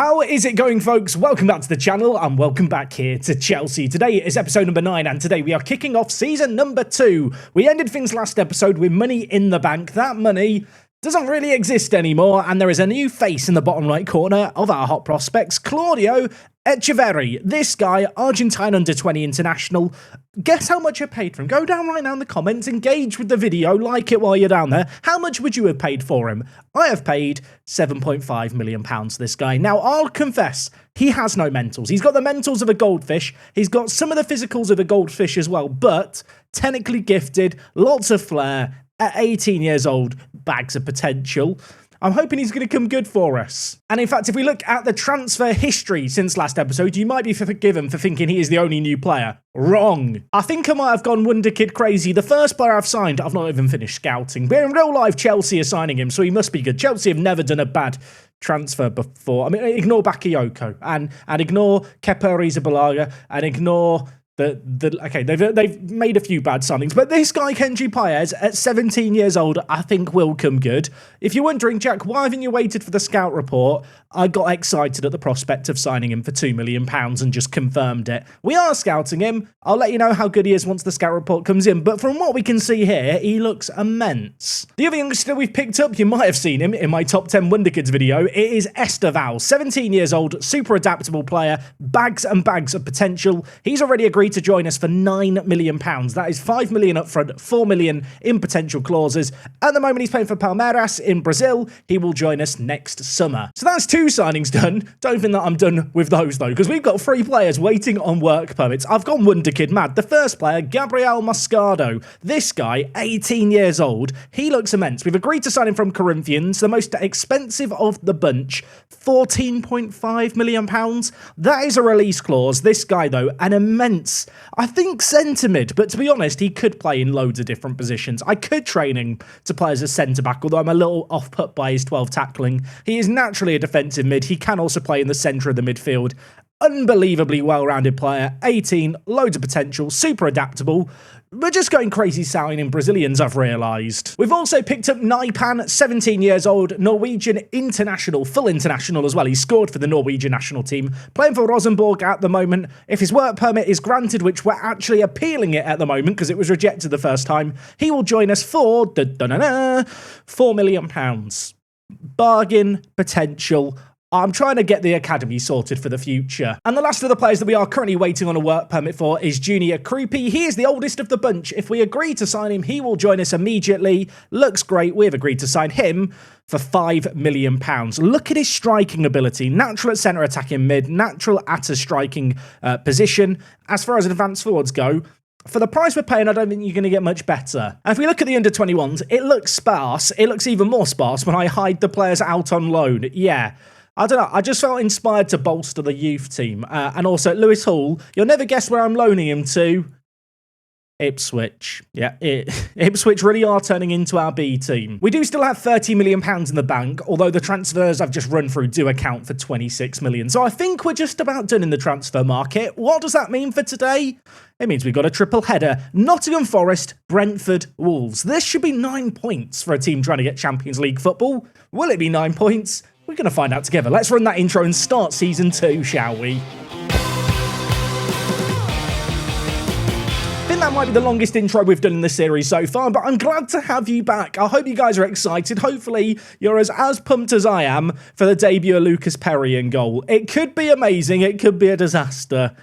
How is it going, folks? Welcome back to the channel and welcome back here to Chelsea. Today is episode number 9 and today we are kicking off season number 2. We ended things last episode with money in the bank. That money doesn't really exist anymore and there is a new face in the bottom right corner of our hot prospects, Claudio Echeverri. This guy, Argentine under-20 international. Guess how much I paid for him? Go down right now in the comments, engage with the video, like it while you're down there. How much would you have paid for him? I have paid £7.5 million for this guy. Now, I'll confess, he has no mentals. He's got the mentals of a goldfish. He's got some of the physicals of a goldfish as well, but technically gifted, lots of flair. At 18 years old, bags of potential. I'm hoping he's going to come good for us. And in fact, if we look at the transfer history since last episode, you might be forgiven for thinking he is the only new player. Wrong. I think I might have gone Wonderkid crazy. The first player I've signed, I've not even finished scouting. But in real life, Chelsea are signing him, so he must be good. Chelsea have never done a bad transfer before. I mean, ignore Bakayoko and ignore Kepa Arrizabalaga and ignore... Okay, they've made a few bad signings, but this guy, Kenji Paez, at 17 years old, I think will come good. If you're wondering, Jack, why haven't you waited for the scout report? I got excited at the prospect of signing him for £2 million and just confirmed it. We are scouting him. I'll let you know how good he is once the scout report comes in, but from what we can see here, he looks immense. The other youngster we've picked up, you might have seen him in my top 10 WonderKids video, it is Esteval, 17 years old, super adaptable player, bags and bags of potential. He's already agreed to join us for £9 million. That is £5 million up front, £4 million in potential clauses. At the moment, he's playing for Palmeiras in Brazil. He will join us next summer. So that's 2 signings done. Don't think that I'm done with those, though, because we've got 3 players waiting on work permits. I've gone Wonderkid mad. The first player, Gabriel Moscardo. This guy, 18 years old. He looks immense. We've agreed to sign him from Corinthians, the most expensive of the bunch, £14.5 million. That is a release clause. This guy, though, an immense, I think, centre mid, but to be honest, he could play in loads of different positions. I could train him to play as a centre-back, although I'm a little off-put by his 12 tackling. He is naturally a defensive mid. He can also play in the centre of the midfield. Unbelievably well-rounded player, 18, loads of potential, super adaptable. We're just going crazy signing Brazilians, I've realised. We've also picked up Naipan, 17 years old, Norwegian international, full international as well. He scored for the Norwegian national team, playing for Rosenborg at the moment. If his work permit is granted, which we're actually appealing it at the moment because it was rejected the first time, he will join us for £4 million. Bargain potential. I'm trying to get the academy sorted for the future. And the last of the players that we are currently waiting on a work permit for is Junior Krupi. He is the oldest of the bunch. If we agree to sign him, he will join us immediately. Looks great. We've agreed to sign him for £5 million. Look at his striking ability. Natural at centre attacking mid. Natural at a striking position. As far as advanced forwards go, for the price we're paying, I don't think you're going to get much better. And if we look at the under-21s, it looks sparse. It looks even more sparse when I hide the players out on loan. Yeah. I don't know, I just felt inspired to bolster the youth team. And also, Lewis Hall, you'll never guess where I'm loaning him to. Ipswich. Yeah, Ipswich really are turning into our B team. We do still have £30 million in the bank, although the transfers I've just run through do account for £26 million. So I think we're just about done in the transfer market. What does that mean for today? It means we've got a triple header. Nottingham Forest, Brentford, Wolves. This should be 9 points for a team trying to get Champions League football. Will it be 9 points? We're going to find out together. Let's run that intro and start season 2, shall we? I think that might be the longest intro we've done in the series so far, but I'm glad to have you back. I hope you guys are excited. Hopefully, you're as pumped as I am for the debut of Lucas Perry in goal. It could be amazing. It could be a disaster.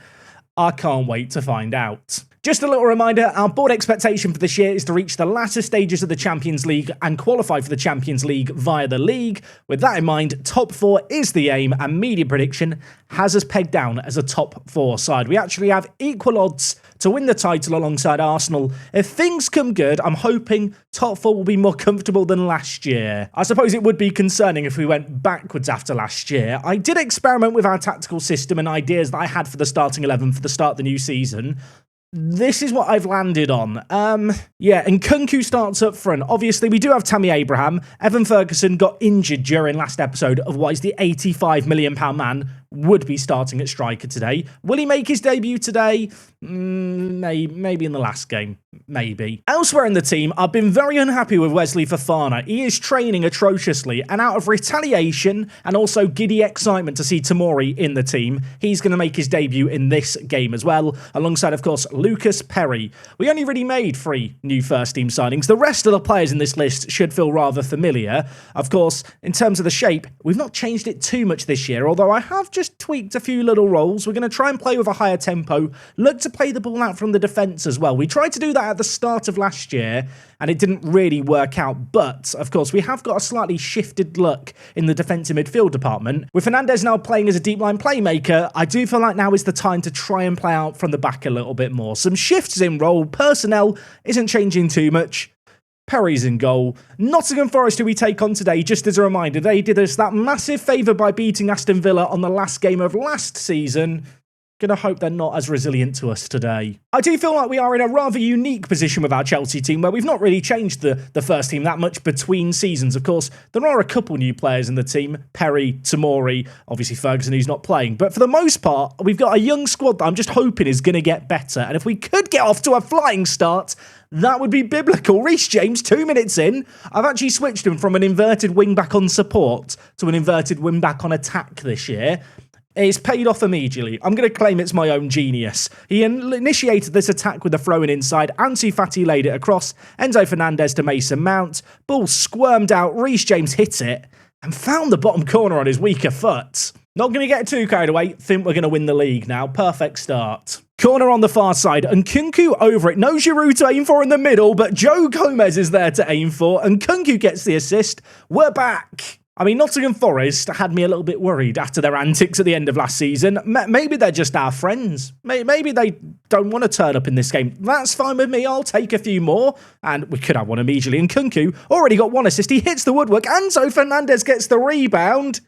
I can't wait to find out. Just a little reminder, our board expectation for this year is to reach the latter stages of the Champions League and qualify for the Champions League via the league. With that in mind, top 4 is the aim, and media prediction has us pegged down as a top 4 side. We actually have equal odds to win the title alongside Arsenal. If things come good, I'm hoping top 4 will be more comfortable than last year. I suppose it would be concerning if we went backwards after last year. I did experiment with our tactical system and ideas that I had for the starting 11 for the start of the new season. This is what I've landed on. Yeah, and Kunku starts up front. Obviously, we do have Tammy Abraham. Evan Ferguson got injured during last episode, otherwise the £85 million man would be starting at striker today. Will he make his debut today? Maybe in the last game. Maybe. Elsewhere in the team, I've been very unhappy with Wesley Fofana. He is training atrociously, and out of retaliation and also giddy excitement to see Tamori in the team, he's going to make his debut in this game as well, alongside, of course, Lucas Perry. We only really made 3 new first-team signings. The rest of the players in this list should feel rather familiar. Of course, in terms of the shape, we've not changed it too much this year, although I have just tweaked a few little roles. We're going to try and play with a higher tempo, look to play the ball out from the defence as well. We tried to do that at the start of last year, and it didn't really work out, but, of course, we have got a slightly shifted look in the defensive midfield department. With Fernandez now playing as a deep line playmaker, I do feel like now is the time to try and play out from the back a little bit more. Some shifts in role, personnel isn't changing too much. Perry's in goal. Nottingham Forest, who we take on today, just as a reminder, they did us that massive favour by beating Aston Villa on the last game of last season. Gonna hope they're not as resilient to us today. I do feel like we are in a rather unique position with our Chelsea team, where we've not really changed the first team that much between seasons. Of course, there are a couple new players in the team. Perry, Tamori, obviously Ferguson, who's not playing. But for the most part, we've got a young squad that I'm just hoping is going to get better. And if we could get off to a flying start, that would be biblical. Reece James, 2 minutes in, I've actually switched him from an inverted wing-back on support to an inverted wing-back on attack this year. It's paid off immediately. I'm going to claim it's my own genius. He initiated this attack with a throw-in inside. Ansu Fati laid it across. Enzo Fernandez to Mason Mount. Ball squirmed out. Reece James hit it and found the bottom corner on his weaker foot. Not going to get too carried away. Think we're going to win the league now. Perfect start. Corner on the far side, and Nkunku over it. No Giroud to aim for in the middle, but Joe Gomez is there to aim for, and Nkunku gets the assist. We're back. I mean, Nottingham Forest had me a little bit worried after their antics at the end of last season. Maybe they're just our friends. Maybe they don't want to turn up in this game. That's fine with me. I'll take a few more. And we could have one immediately. And Nkunku already got 1 assist. He hits the woodwork. Enzo Fernandez gets the rebound.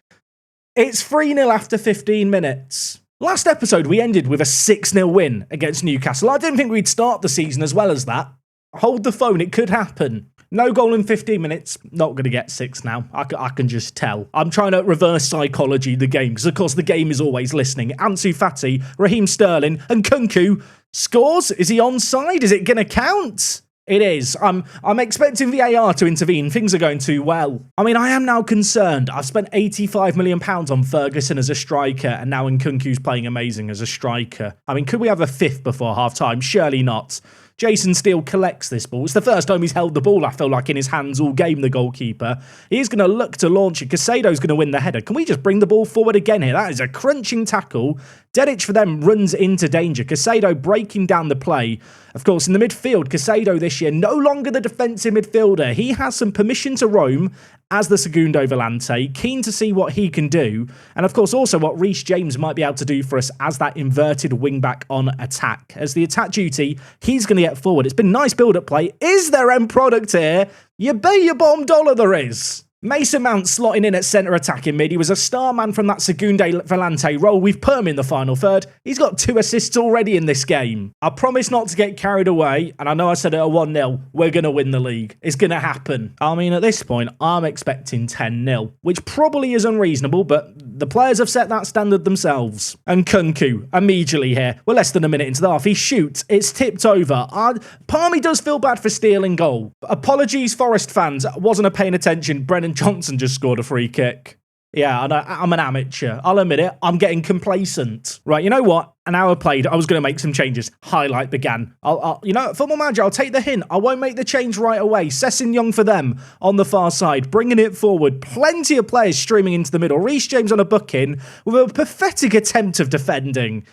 It's 3-0 after 15 minutes. Last episode, we ended with a 6-0 win against Newcastle. I didn't think we'd start the season as well as that. Hold the phone. It could happen. No goal in 15 minutes. Not going to get 6 now. I can just tell. I'm trying to reverse psychology the game, because of course the game is always listening. Ansu Fati, Raheem Sterling, and Nkunku scores. Is he onside? Is it going to count? It is. I'm expecting VAR to intervene. Things are going too well. I mean, I am now concerned. I've spent £85 million on Ferguson as a striker, and now Nkunku's playing amazing as a striker. I mean, could we have a 5th before half-time? Surely not. Jason Steele collects this ball. It's the first time he's held the ball, I feel like, in his hands all game, the goalkeeper. He's going to look to launch it. Casado's going to win the header. Can we just bring the ball forward again here? That is a crunching tackle. Dedic for them runs into danger. Casado breaking down the play. Of course, in the midfield, Casado this year, no longer the defensive midfielder. He has some permission to roam as the Segundo Volante, keen to see what he can do. And of course, also what Reece James might be able to do for us as that inverted wing-back on attack. As the attack duty, he's going to get forward. It's been nice build-up play. Is there end product here? You bet your bottom dollar there is. Mason Mount slotting in at centre attacking mid. He was a star man from that Segundo Volante role. We've put him in the final third. He's got 2 assists already in this game. I promise not to get carried away, and I know I said it at 1-0. We're going to win the league. It's going to happen. I mean, at this point, I'm expecting 10-0, which probably is unreasonable, but the players have set that standard themselves. And Nkunku, immediately here. We're less than a minute into the half. He shoots. It's tipped over. Part of me does feel bad for stealing goal. Apologies, Forest fans. I wasn't paying attention. Brennan Johnson just scored a free kick. Yeah, I'm an amateur. I'll admit it. I'm getting complacent. Right, you know what? An hour played. I was going to make some changes. Highlight began. You know, Football Manager, I'll take the hint. I won't make the change right away. Sessin Young for them on the far side, bringing it forward. Plenty of players streaming into the middle. Reece James on a booking with a pathetic attempt of defending.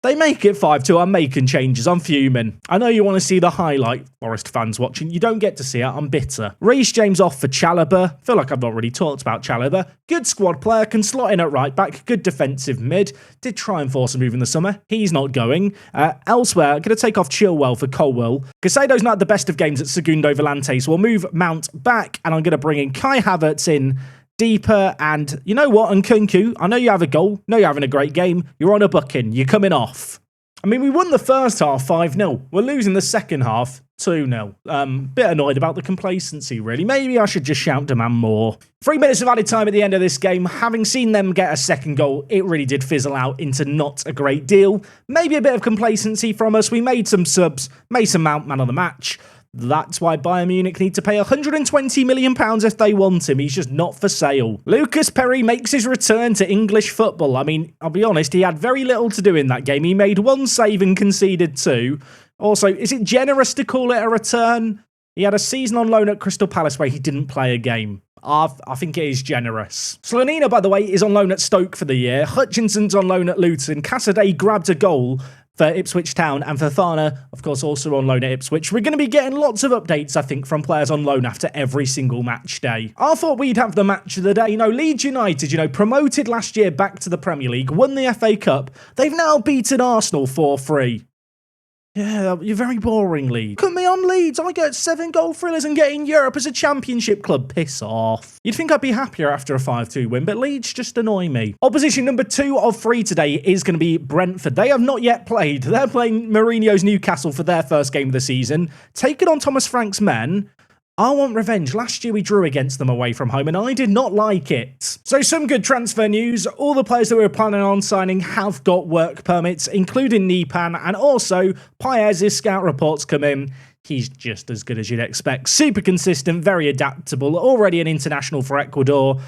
They make it 5-2. I'm making changes. I'm fuming. I know you want to see the highlight, Forest fans watching. You don't get to see it. I'm bitter. Reece James off for Chalobah. Feel like I've not really talked about Chalobah. Good squad player. Can slot in at right back. Good defensive mid. Did try and force a move in the summer. He's not going. Elsewhere, going to take off Chilwell for Colwell. Casado's not the best of games at Segundo Volante, so we'll move Mount back, and I'm going to bring in Kai Havertz in deeper, and you know what, Nkunku, I know you have a goal, know you're having a great game, you're on a booking, you're coming off. I mean, we won the first half 5-0. We're losing the second half 2-0. Bit annoyed about the complacency, really. Maybe I should just shout demand more. 3 minutes of added time at the end of this game. Having seen them get a second goal, it really did fizzle out into not a great deal. Maybe a bit of complacency from us. We made some subs. Mason Mount, man of the match. That's why Bayern Munich need to pay £120 million if they want him. He's just not for sale. Lucas Perry makes his return to English football. I mean, I'll be honest, he had very little to do in that game. He made 1 save and conceded 2. Also, is it generous to call it a return? He had a season on loan at Crystal Palace where he didn't play a game. I think it is generous. Slonina, by the way, is on loan at Stoke for the year. Hutchinson's on loan at Luton. Cassidy grabbed a goal for Ipswich Town, and Fofana, of course, also on loan at Ipswich. We're going to be getting lots of updates, I think, from players on loan after every single match day. I thought we'd have the match of the day. Leeds United, promoted last year back to the Premier League, won the FA Cup. They've now beaten Arsenal 4-3. Yeah, you're very boring, Leeds. Put me on Leeds. I get 7 goal thrillers and get in Europe as a championship club. Piss off. You'd think I'd be happier after a 5-2 win, but Leeds just annoy me. Opposition number 2 of 3 today is going to be Brentford. They have not yet played. They're playing Mourinho's Newcastle for their first game of the season. Taking on Thomas Frank's men. I want revenge. Last year we drew against them away from home and I did not like it. So some good transfer news. All the players that we were planning on signing have got work permits, including Nipan, and also Paez's scout reports come in. He's just as good as you'd expect. Super consistent, very adaptable, already an international for Ecuador.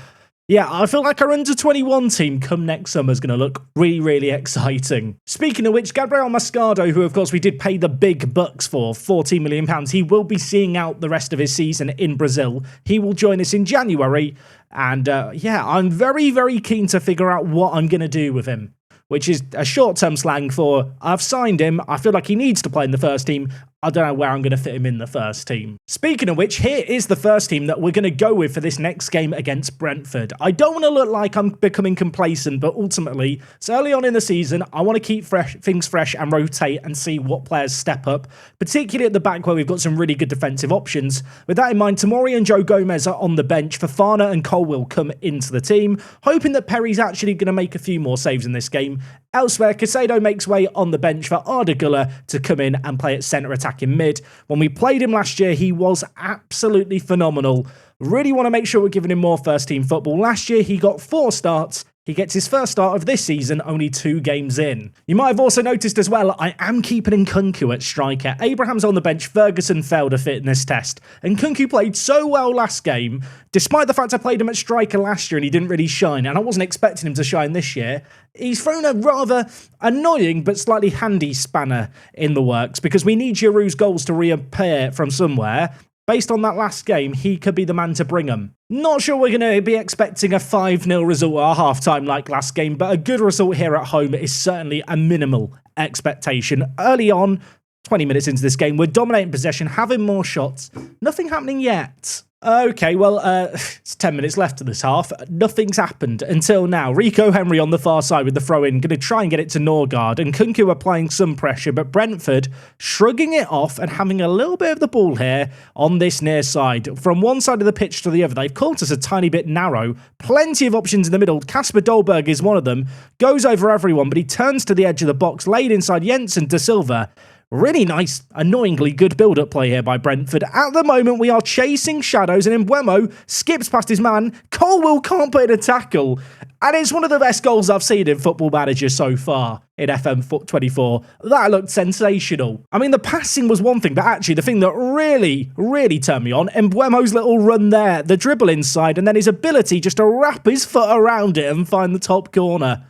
Yeah, I feel like our under-21 team come next summer is going to look really, really exciting. Speaking of which, Gabriel Mascado, who of course we did pay the big bucks for, £14 million, he will be seeing out the rest of his season in Brazil. He will join us in January. And yeah, I'm very, very keen to figure out what I'm going to do with him, which is a short-term slang for I've signed him, I feel like he needs to play in the first team, I don't know where I'm going to fit him in the first team. Speaking of which, here is the first team that we're going to go with for this next game against Brentford. I don't want to look like I'm becoming complacent, but ultimately, it's early on in the season, I want to keep things fresh and rotate and see what players step up, particularly at the back where we've got some really good defensive options. With that in mind, Tomori and Joe Gomez are on the bench. Fofana and Cole will come into the team, hoping that Perry's actually going to make a few more saves in this game. Elsewhere, Caicedo makes way on the bench for Arda Güler to come in and play at centre attack in mid. When we played him last year, he was absolutely phenomenal. Really want to make sure we're giving him more first team football. Last year, he got 4 starts. He gets his first start of this season only 2 games in. You might have also noticed as well, I am keeping Nkunku at striker. Abraham's on the bench, Ferguson failed a fitness test. Nkunku played so well last game, despite the fact I played him at striker last year and he didn't really shine, and I wasn't expecting him to shine this year. He's thrown a rather annoying but slightly handy spanner in the works because we need Giroud's goals to reappear from somewhere. Based on that last game, he could be the man to bring them. Not sure we're going to be expecting a 5-0 result at half-time like last game, but a good result here at home is certainly a minimal expectation. Early on, 20 minutes into this game, we're dominating possession, having more shots. Nothing happening yet. Okay, well, it's 10 minutes left of this half. Nothing's happened until now. Rico Henry on the far side with the throw-in, going to try and get it to Norgard. And Nkunku applying some pressure, but Brentford shrugging it off and having a little bit of the ball here on this near side. From one side of the pitch to the other, they've caught us a tiny bit narrow. Plenty of options in the middle. Kasper Dolberg is one of them. Goes over everyone, but he turns to the edge of the box, laid inside Jensen de Silva. Really nice, annoyingly good build-up play here by Brentford. At the moment, we are chasing shadows, and Mbeumo skips past his man. Colwell can't put in a tackle. And it's one of the best goals I've seen in Football Manager so far in FM24. That looked sensational. I mean, the passing was one thing, but actually the thing that really, really turned me on, Mbeumo's little run there, the dribble inside, and then his ability just to wrap his foot around it and find the top corner.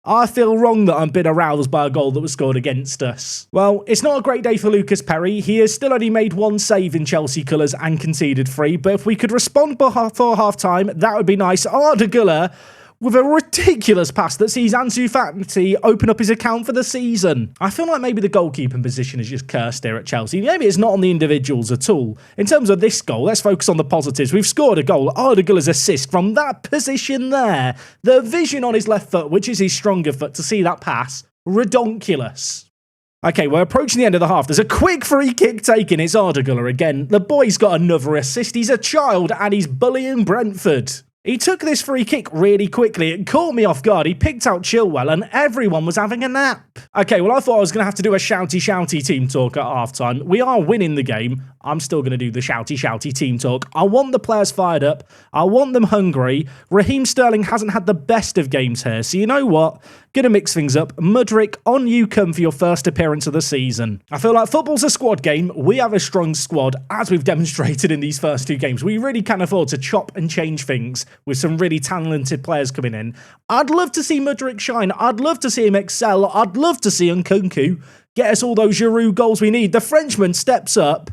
I feel wrong that I'm been aroused by a goal that was scored against us. Well, it's not a great day for Lucas Perry. He has still only made 1 save in Chelsea colours and conceded 3, but if we could respond before half-time, that would be nice. Arda Güler with a ridiculous pass that sees Ansu Fati open up his account for the season. I feel like maybe the goalkeeping position is just cursed here at Chelsea. Maybe it's not on the individuals at all. In terms of this goal, let's focus on the positives. We've scored a goal. Arda Güler's assist from that position there. The vision on his left foot, which is his stronger foot, to see that pass, redonkulous. Okay, we're approaching the end of the half. There's a quick free kick taken. It's Arda Güler again. The boy's got another assist. He's a child and he's bullying Brentford. He took this free kick really quickly. It caught me off guard. He picked out Chilwell and everyone was having a nap. Okay, well, I thought I was going to have to do a shouty team talk at halftime. We are winning the game. I'm still going to do the shouty team talk. I want the players fired up. I want them hungry. Raheem Sterling hasn't had the best of games here. So you know what? Gonna mix things up. Mudryk, on you come for your first appearance of the season. I feel like football's a squad game. We have a strong squad, as we've demonstrated in these first 2 games. We really can afford to chop and change things with some really talented players coming in. I'd love to see Mudryk shine. I'd love to see him excel. I'd love to see Nkunku get us all those Giroud goals we need. The Frenchman steps up.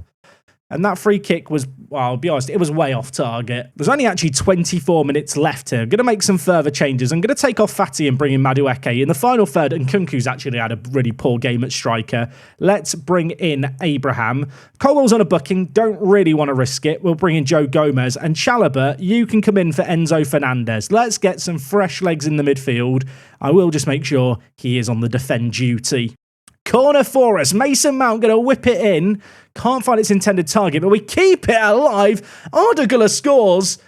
And that free kick was, well, I'll be honest, it was way off target. There's only actually 24 minutes left here. I'm going to make some further changes. I'm going to take off Fati and bring in Madueke. In the final third, and Nkunku's actually had a really poor game at striker. Let's bring in Abraham. Colwell's on a booking. Don't really want to risk it. We'll bring in Joe Gomez. And Chalobah, you can come in for Enzo Fernandez. Let's get some fresh legs in the midfield. I will just make sure he is on the defend duty. Corner for us. Mason Mount going to whip it in. Can't find its intended target, but we keep it alive. Arda scores,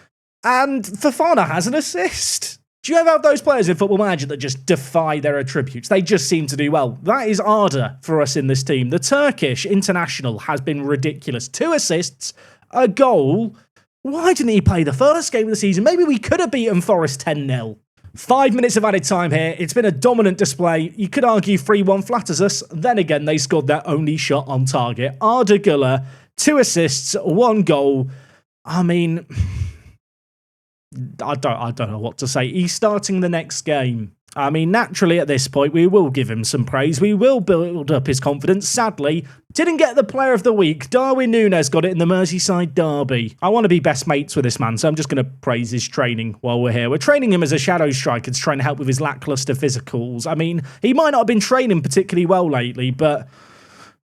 and Fofana has an assist. Do you ever have those players in Football Manager that just defy their attributes? They just seem to do well. That is Arda for us in this team. The Turkish international has been ridiculous. 2 assists, a goal. Why didn't he play the first game of the season? Maybe we could have beaten Forest 10-0. 5 minutes of added time here. It's been a dominant display. You could argue 3-1 flatters us. Then again, they scored their only shot on target. Arda Güler, 2 assists, 1 goal. I mean, I don't know what to say. He's starting the next game. I mean, naturally at this point, we will give him some praise. We will build up his confidence. Sadly, didn't get the player of the week. Darwin Núñez got it in the Merseyside derby. I want to be best mates with this man, so I'm just going to praise his training while we're here. We're training him as a shadow striker to try and help with his lackluster physicals. I mean, he might not have been training particularly well lately, but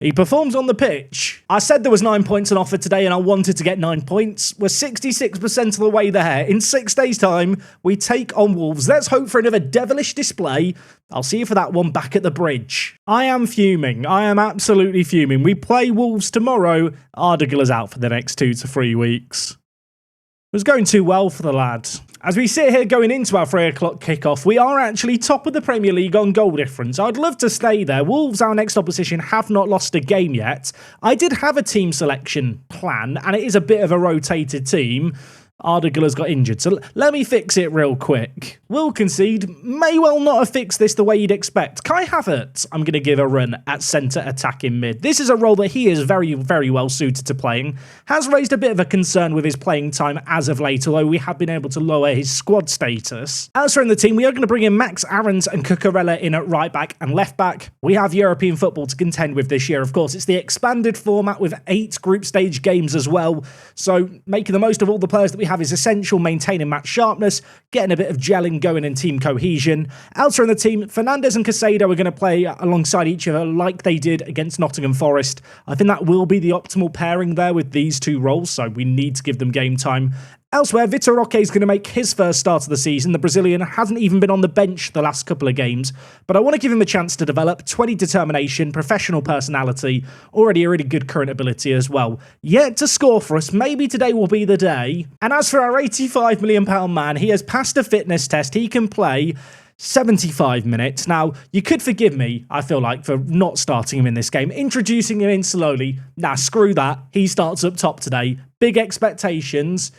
he performs on the pitch. I said there was 9 points on offer today and I wanted to get 9 points. We're 66% of the way there. In 6 days' time, we take on Wolves. Let's hope for another devilish display. I'll see you for that one back at the bridge. I am fuming. I am absolutely fuming. We play Wolves tomorrow. Arda Güler's out for the next 2 to 3 weeks. It was going too well for the lad. As we sit here going into our 3 o'clock kickoff, we are actually top of the Premier League on goal difference. I'd love to stay there. Wolves, our next opposition, have not lost a game yet. I did have a team selection plan, and it is a bit of a rotated team. Arda Güler's got injured, so let me fix it real quick. Will concede, may well not have fixed this the way you'd expect. Kai Havertz, I'm going to give a run at centre attacking mid. This is a role that he is very, very well suited to playing. Has raised a bit of a concern with his playing time as of late, although we have been able to lower his squad status. Elsewhere in the team, we are going to bring in Max Aarons and Cucurella in at right back and left back. We have European football to contend with this year, of course. It's the expanded format with 8 group stage games as well, so making the most of all the players that we have is essential, maintaining match sharpness, getting a bit of gelling going in team cohesion. Elsewhere in the team, Fernandez and Caicedo are going to play alongside each other like they did against Nottingham Forest. I think that will be the optimal pairing there with these 2 roles, so we need to give them game time. Elsewhere, Vitor Roque is going to make his first start of the season. The Brazilian hasn't even been on the bench the last couple of games, but I want to give him a chance to develop 20 determination, professional personality, already a really good current ability as well. Yet to score for us, maybe today will be the day. And as for our £85 million man, he has passed a fitness test. He can play 75 minutes. Now, you could forgive me, I feel like, for not starting him in this game, introducing him in slowly. Nah, screw that. He starts up top today. Big expectations.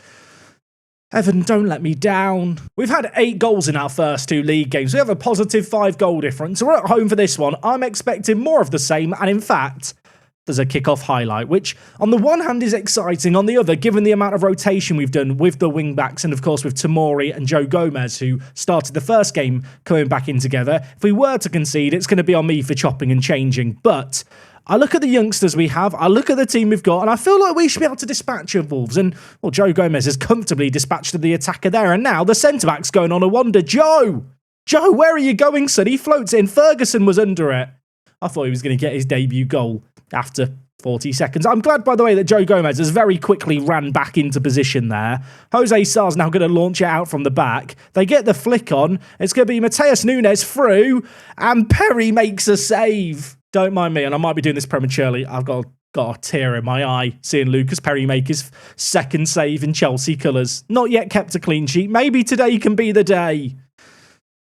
Evan, don't let me down. We've had 8 goals in our first 2 league games. We have a positive 5 goal difference. We're at home for this one. I'm expecting more of the same. And in fact, there's a kickoff highlight, which on the one hand is exciting. On the other, given the amount of rotation we've done with the wing-backs and of course with Tomori and Joe Gomez, who started the first game coming back in together, if we were to concede, it's going to be on me for chopping and changing. But I look at the youngsters we have, I look at the team we've got, and I feel like we should be able to dispatch of Wolves. And, well, Joe Gomez has comfortably dispatched the attacker there, and now the centre-back's going on a wander. Joe, where are you going, son? He floats in. Ferguson was under it. I thought he was going to get his debut goal after 40 seconds. I'm glad, by the way, that Joe Gomez has very quickly ran back into position there. Jose Sar's now going to launch it out from the back. They get the flick on. It's going to be Mateus Nunes through, and Perry makes a save. Don't mind me, and I might be doing this prematurely. I've got Got a tear in my eye seeing Lucas Perry make his second save in Chelsea colours. Not yet kept a clean sheet. Maybe today can be the day.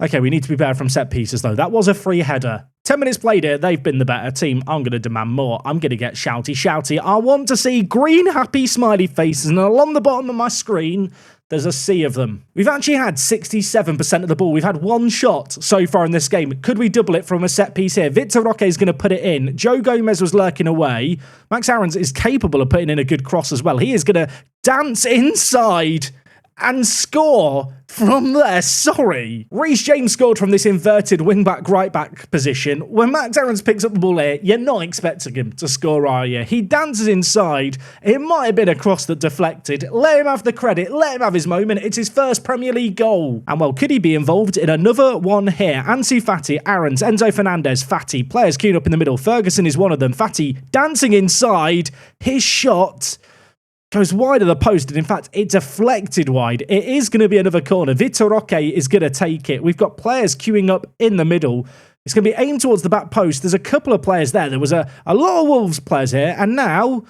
Okay, we need to be better from set pieces, though. That was a free header. 10 minutes played here. They've been the better team. I'm going to demand more. I'm going to get shouty. I want to see green, happy, smiley faces. And along the bottom of my screen, there's a sea of them. We've actually had 67% of the ball. We've had one shot so far in this game. Could we double it from a set piece here? Victor Roque is going to put it in. Joe Gomez was lurking away. Max Aarons is capable of putting in a good cross as well. He is going to dance inside and score from there. Sorry. Reece James scored from this inverted wing-back, right-back position. When Max Aarons picks up the ball here, you're not expecting him to score, are you? He dances inside. It might have been a cross that deflected. Let him have the credit. Let him have his moment. It's his first Premier League goal. And well, could he be involved in another one here? Ansu Fati, Aarons, Enzo Fernandez, Fati. Players queued up in the middle. Ferguson is one of them. Fati dancing inside. His shot goes wide of the post, and in fact, it deflected wide. It is going to be another corner. Victor Roque is going to take it. We've got players queuing up in the middle. It's going to be aimed towards the back post. There's a couple of players there. There was a lot of Wolves players here, and now,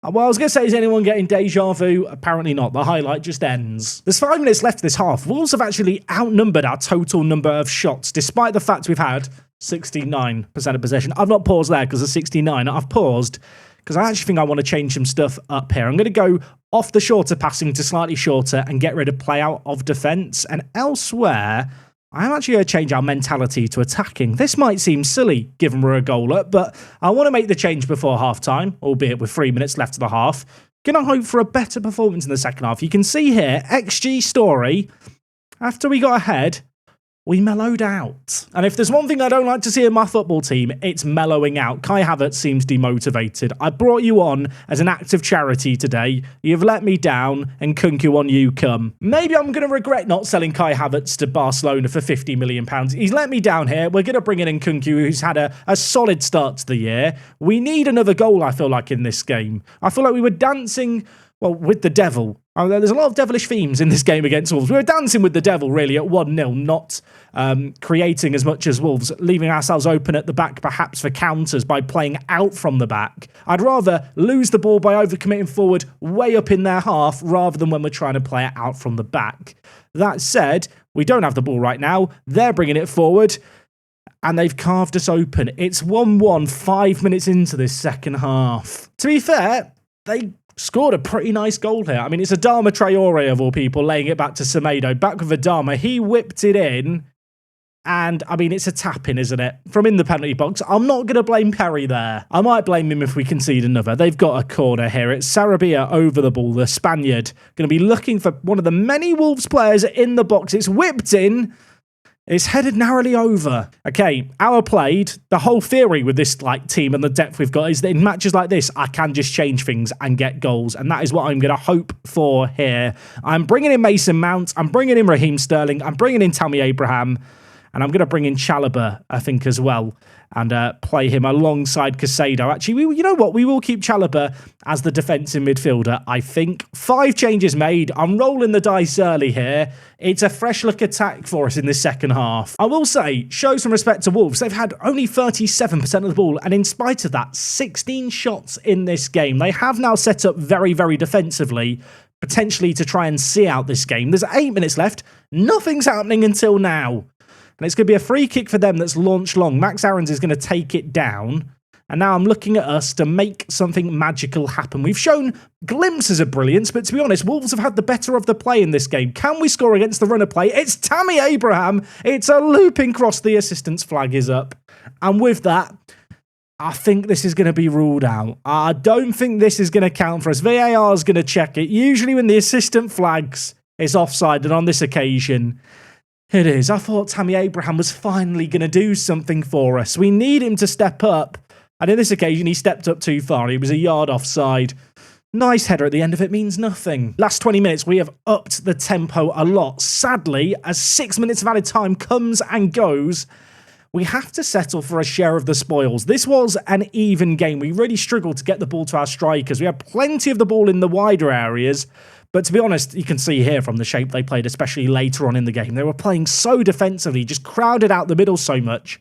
well, I was going to say, is anyone getting deja vu? Apparently not. The highlight just ends. There's 5 minutes left this half. Wolves have actually outnumbered our total number of shots, despite the fact we've had 69% of possession. I've not paused there because of 69. I've paused because I actually think I want to change some stuff up here. I'm going to go off the shorter passing to slightly shorter and get rid of play out of defence. And elsewhere, I'm actually going to change our mentality to attacking. This might seem silly, given we're a goal up, but I want to make the change before half-time, albeit with 3 minutes left of the half. Going to hope for a better performance in the second half. You can see here, XG story, after we got ahead, we mellowed out. And if there's one thing I don't like to see in my football team, it's mellowing out. Kai Havertz seems demotivated. I brought you on as an act of charity today. You've let me down, and Kunku, on you come. Maybe I'm going to regret not selling Kai Havertz to Barcelona for £50 million. He's let me down here. We're going to bring in Kunku, who's had a solid start to the year. We need another goal, I feel like, in this game. I feel like we were dancing, well, with the devil. There's a lot of devilish themes in this game against Wolves. We were dancing with the devil, really, at 1-0, not creating as much as Wolves, leaving ourselves open at the back, perhaps for counters by playing out from the back. I'd rather lose the ball by overcommitting forward way up in their half rather than when we're trying to play it out from the back. That said, we don't have the ball right now. They're bringing it forward, and they've carved us open. It's 1-1 5 minutes into this second half. To be fair, they scored a pretty nice goal here. I mean, it's Adama Traore, of all people, laying it back to Semedo. Back with Adama. He whipped it in. And, I mean, it's a tap-in, isn't it? From in the penalty box. I'm not going to blame Perry there. I might blame him if we concede another. They've got a corner here. It's Sarabia over the ball, the Spaniard. Going to be looking for one of the many Wolves players in the box. It's whipped in. It's headed narrowly over. Okay, hour played. The whole theory with this team and the depth we've got is that in matches like this, I can just change things and get goals. And that is what I'm going to hope for here. I'm bringing in Mason Mount. I'm bringing in Raheem Sterling. I'm bringing in Tammy Abraham. And I'm going to bring in Chalobah, I think, as well, and play him alongside Casado. Actually, you know what? We will keep Chalobah as the defensive midfielder, I think. 5 changes made. I'm rolling the dice early here. It's a fresh look attack for us in this second half. I will say, show some respect to Wolves. They've had only 37% of the ball, and in spite of that, 16 shots in this game. They have now set up very, very defensively, potentially to try and see out this game. There's 8 minutes left. Nothing's happening until now. And it's going to be a free kick for them that's launched long. Max Aarons is going to take it down. And now I'm looking at us to make something magical happen. We've shown glimpses of brilliance, but to be honest, Wolves have had the better of the play in this game. Can we score against the runner play? It's Tammy Abraham. It's a looping cross. The assistant's flag is up. And with that, I think this is going to be ruled out. I don't think this is going to count for us. VAR is going to check it. Usually when the assistant flags, it's offside. And on this occasion, it is. I thought Tammy Abraham was finally going to do something for us. We need him to step up. And in this occasion, he stepped up too far. He was a yard offside. Nice header at the end of it means nothing. Last 20 minutes, we have upped the tempo a lot. Sadly, as 6 minutes of added time comes and goes, we have to settle for a share of the spoils. This was an even game. We really struggled to get the ball to our strikers. We had plenty of the ball in the wider areas. But to be honest, you can see here from the shape they played, especially later on in the game, they were playing so defensively, just crowded out the middle so much.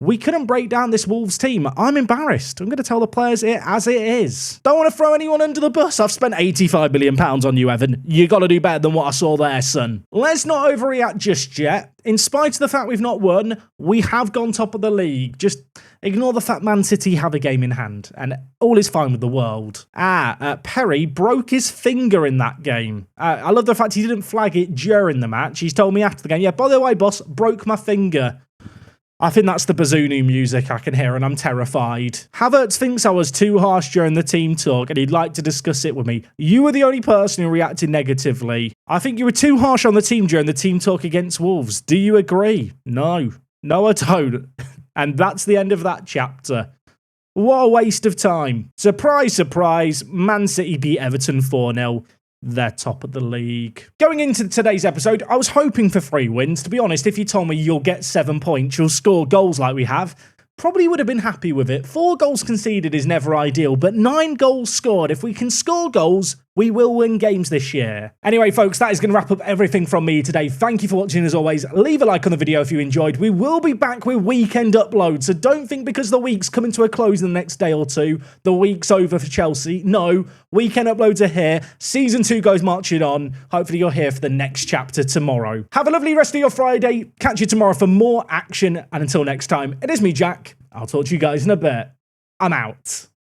We couldn't break down this Wolves team. I'm embarrassed. I'm going to tell the players it as it is. Don't want to throw anyone under the bus. I've spent £85 million on you, Evan. You got to do better than what I saw there, son. Let's not overreact just yet. In spite of the fact we've not won, we have gone top of the league. Just ignore the fact Man City have a game in hand, and all is fine with the world. Perry broke his finger in that game. I love the fact he didn't flag it during the match. He's told me after the game, yeah, by the way, boss, broke my finger. I think that's the Bazunu music I can hear, and I'm terrified. Havertz thinks I was too harsh during the team talk, and he'd like to discuss it with me. You were the only person who reacted negatively. I think you were too harsh on the team during the team talk against Wolves. Do you agree? No. No, I don't. And that's the end of that chapter. What a waste of time. Surprise, surprise, Man City beat Everton 4-0. They're top of the league. Going into today's episode, I was hoping for 3 wins. To be honest, if you told me you'll get 7 points, you'll score goals like we have, probably would have been happy with it. 4 goals conceded is never ideal, but 9 goals scored. If we can score goals, we will win games this year. Anyway, folks, that is going to wrap up everything from me today. Thank you for watching as always. Leave a like on the video if you enjoyed. We will be back with weekend uploads, so don't think because the week's coming to a close in the next day or two, the week's over for Chelsea. No, weekend uploads are here. Season 2 goes marching on. Hopefully you're here for the next chapter tomorrow. Have a lovely rest of your Friday. Catch you tomorrow for more action, and until next time, it is me, Jack. I'll talk to you guys in a bit. I'm out.